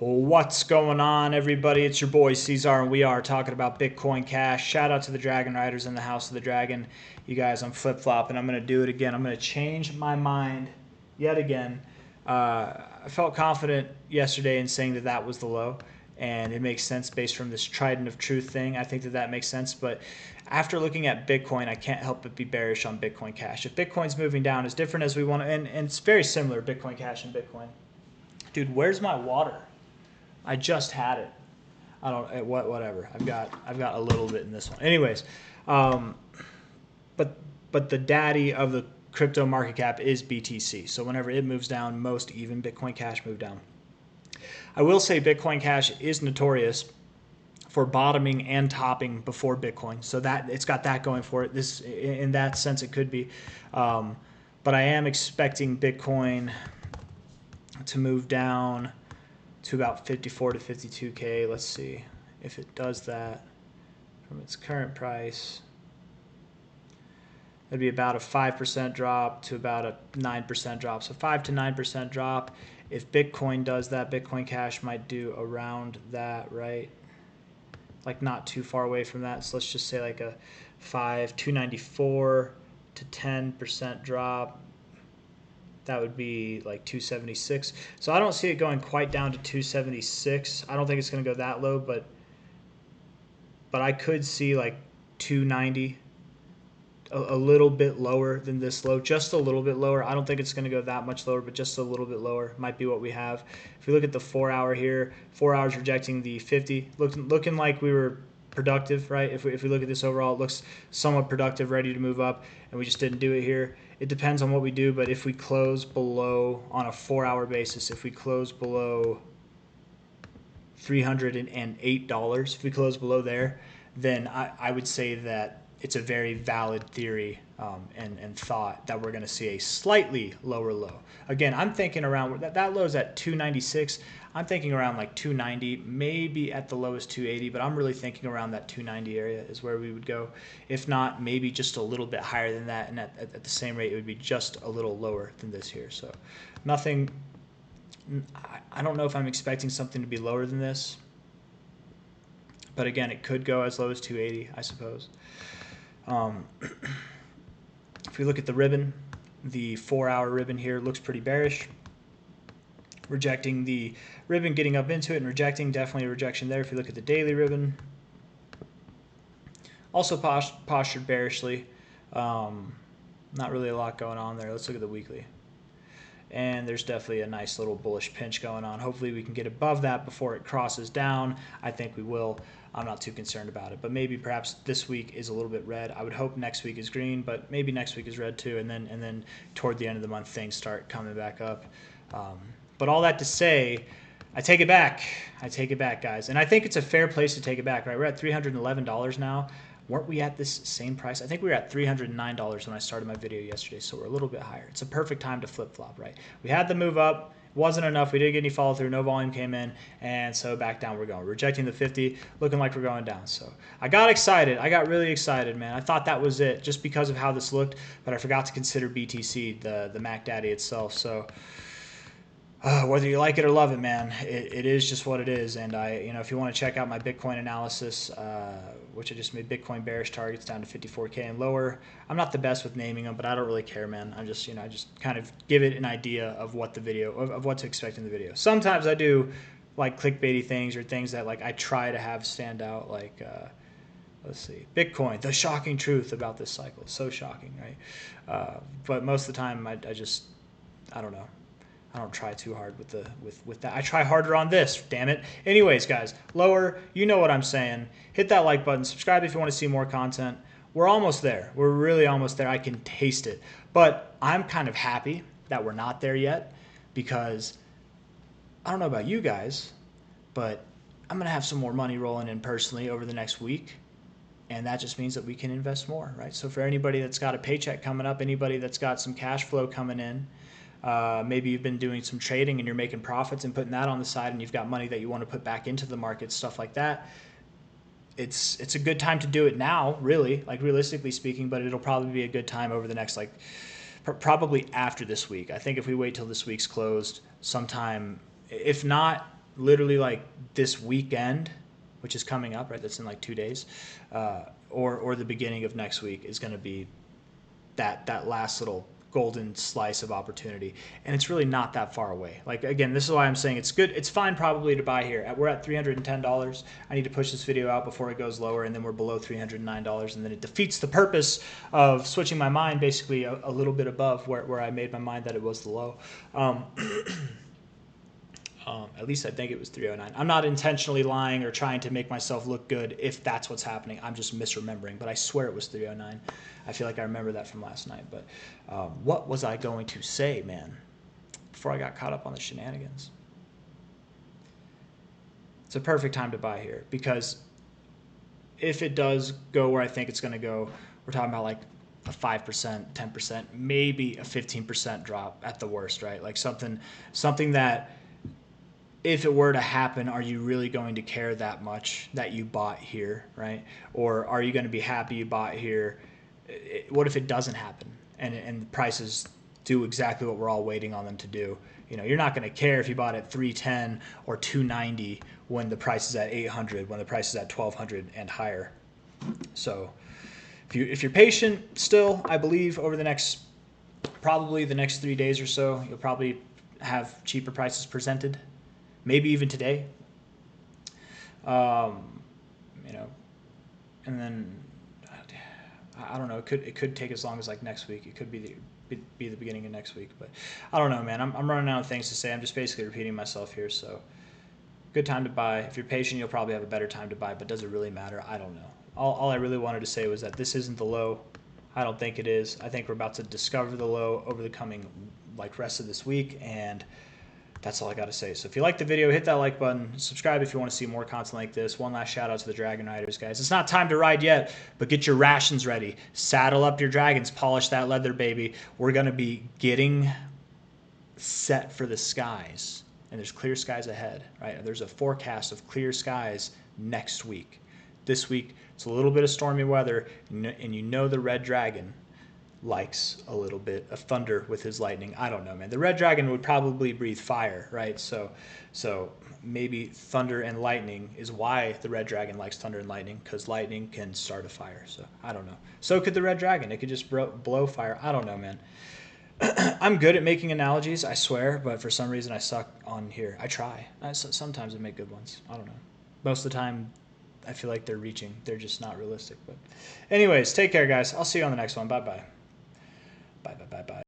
What's going on, everybody? It's your boy C-Zar, and we are talking about Bitcoin Cash. Shout out to the Dragon Riders in the House of the Dragon. You guys, I'm flip-flopping. I'm going to do it again. I'm going to change my mind yet again. I felt confident yesterday in saying that that was the low, and it makes sense based from this trident of truth thing. I think that that makes sense, but after looking at Bitcoin, I can't help but be bearish on Bitcoin Cash. If Bitcoin's moving down as different as we want to, and it's very similar, Bitcoin Cash and Bitcoin. Dude, where's my water? I just had it. I don't whatever. I've got a little bit in this one. Anyways, but the daddy of the crypto market cap is BTC. So whenever it moves down, most even Bitcoin Cash move down. I will say Bitcoin Cash is notorious for bottoming and topping before Bitcoin. So that it's got that going for it. This in that sense it could be, but I am expecting Bitcoin to move down to about 54 to 52K. Let's see if it does that from its current price. It'd be about a 5% drop to about a 9% drop. So 5 to 9% drop. If Bitcoin does that, Bitcoin Cash might do around that, right? Like not too far away from that. So let's just say like a 294 to 10% drop. That would be like 276. So I don't see it going quite down to 276. I don't think it's going to go that low, but I could see like 290, a little bit lower than this low, just a little bit lower. I don't think it's going to go that much lower, but just a little bit lower might be what we have. If we look at the 4 hour here, 4 hours rejecting the 50, looking like we were productive, right? If we look at this overall, it looks somewhat productive, ready to move up, and we just didn't do it here. It depends on what we do, but if we close below, on a 4 hour basis, if we close below $308, if we close below there, then I would say that it's a very valid theory and thought that we're going to see a slightly lower low. Again, I'm thinking around, that low is at 296. I'm thinking around like 290, maybe at the lowest 280, but I'm really thinking around that 290 area is where we would go. If not, maybe just a little bit higher than that, and at the same rate, it would be just a little lower than this here. So nothing, I don't know if I'm expecting something to be lower than this, but again, it could go as low as 280, I suppose. If we look at the ribbon, the 4 hour ribbon here looks pretty bearish. Rejecting the ribbon, getting up into it and rejecting, definitely a rejection there. If you look at the daily ribbon, also postured bearishly. Not really a lot going on there. Let's look at the weekly. And there's definitely a nice little bullish pinch going on. Hopefully we can get above that before it crosses down. I think we will. I'm not too concerned about it. But maybe perhaps this week is a little bit red. I would hope next week is green, but maybe next week is red too. And then toward the end of the month, things start coming back up. But all that to say, I take it back. I take it back, guys. And I think it's a fair place to take it back, right? We're at $311 now. Weren't we at this same price? I think we were at $309 when I started my video yesterday, so we're a little bit higher. It's a perfect time to flip-flop, right? We had the move up. It wasn't enough. We didn't get any follow-through. No volume came in, and so back down we're going. Rejecting the 50, looking like we're going down. So I got excited. I got really excited, man. I thought that was it just because of how this looked, but I forgot to consider BTC, the Mac Daddy itself. So whether you like it or love it, man, it is just what it is. And if you want to check out my Bitcoin analysis, which I just made Bitcoin bearish targets down to 54K and lower. I'm not the best with naming them, but I don't really care, man. I just kind of give it an idea of what the video, of what to expect in the video. Sometimes I do like clickbaity things or things that like I try to have stand out, like let's see, Bitcoin, the shocking truth about this cycle. So shocking, right? But most of the time I don't know. I don't try too hard with that. I try harder on this, damn it. Anyways, guys, lower, you know what I'm saying. Hit that like button. Subscribe if you want to see more content. We're almost there. We're really almost there. I can taste it. But I'm kind of happy that we're not there yet because I don't know about you guys, but I'm going to have some more money rolling in personally over the next week. And that just means that we can invest more, right? So for anybody that's got a paycheck coming up, anybody that's got some cash flow coming in, maybe you've been doing some trading and you're making profits and putting that on the side and you've got money that you want to put back into the market, stuff like that. It's a good time to do it now, really, like realistically speaking, but it'll probably be a good time over the next, like, probably after this week. I think if we wait till this week's closed sometime, if not literally like this weekend, which is coming up, right? That's in like 2 days, or the beginning of next week is going to be that last little golden slice of opportunity, and it's really not that far away. Like, again, this is why I'm saying it's good. It's fine probably to buy here. We're at $310. I need to push this video out before it goes lower, and then we're below $309, and then it defeats the purpose of switching my mind basically a little bit above where I made my mind that it was the low. At least I think it was 309. I'm not intentionally lying or trying to make myself look good if that's what's happening. I'm just misremembering, but I swear it was 309. I feel like I remember that from last night. But what was I going to say, man, before I got caught up on the shenanigans? It's a perfect time to buy here, because if it does go where I think it's going to go, we're talking about like a 5%, 10%, maybe a 15% drop at the worst, right? Like something that, if it were to happen, are you really going to care that much that you bought here, right? Or are you going to be happy you bought here? What if it doesn't happen and the prices do exactly what we're all waiting on them to do? You know, you're not going to care if you bought at 310 or 290 when the price is at 800, when the price is at 1200 and higher. So if you're patient still, I believe over probably the next 3 days or so, you'll probably have cheaper prices presented. Maybe even today, you know, and then I don't know. It could take as long as like next week. It could be the beginning of next week, but I don't know, man. I'm running out of things to say. I'm just basically repeating myself here. So, good time to buy. If you're patient, you'll probably have a better time to buy. But does it really matter? I don't know. All I really wanted to say was that this isn't the low. I don't think it is. I think we're about to discover the low over the coming rest of this week, and that's all I got to say. So if you like the video, hit that like button. Subscribe if you want to see more content like this. One last shout out to the Dragon Riders, guys. It's not time to ride yet, but get your rations ready. Saddle up your dragons. Polish that leather, baby. We're going to be getting set for the skies. And there's clear skies ahead, right? There's a forecast of clear skies next week. This week, it's a little bit of stormy weather, and you know the red dragon likes a little bit of thunder with his lightning. I don't know, man. The red dragon would probably breathe fire, right? So maybe thunder and lightning is why the red dragon likes thunder and lightning, because lightning can start a fire. So I don't know. So could the red dragon. It could just blow fire. I don't know, man. I'm good at making analogies, I swear, but for some reason I suck on here. I try. Sometimes I make good ones. I don't know. Most of the time I feel like they're reaching. They're just not realistic. But anyways, take care, guys. I'll see you on the next one. Bye-bye. Bye.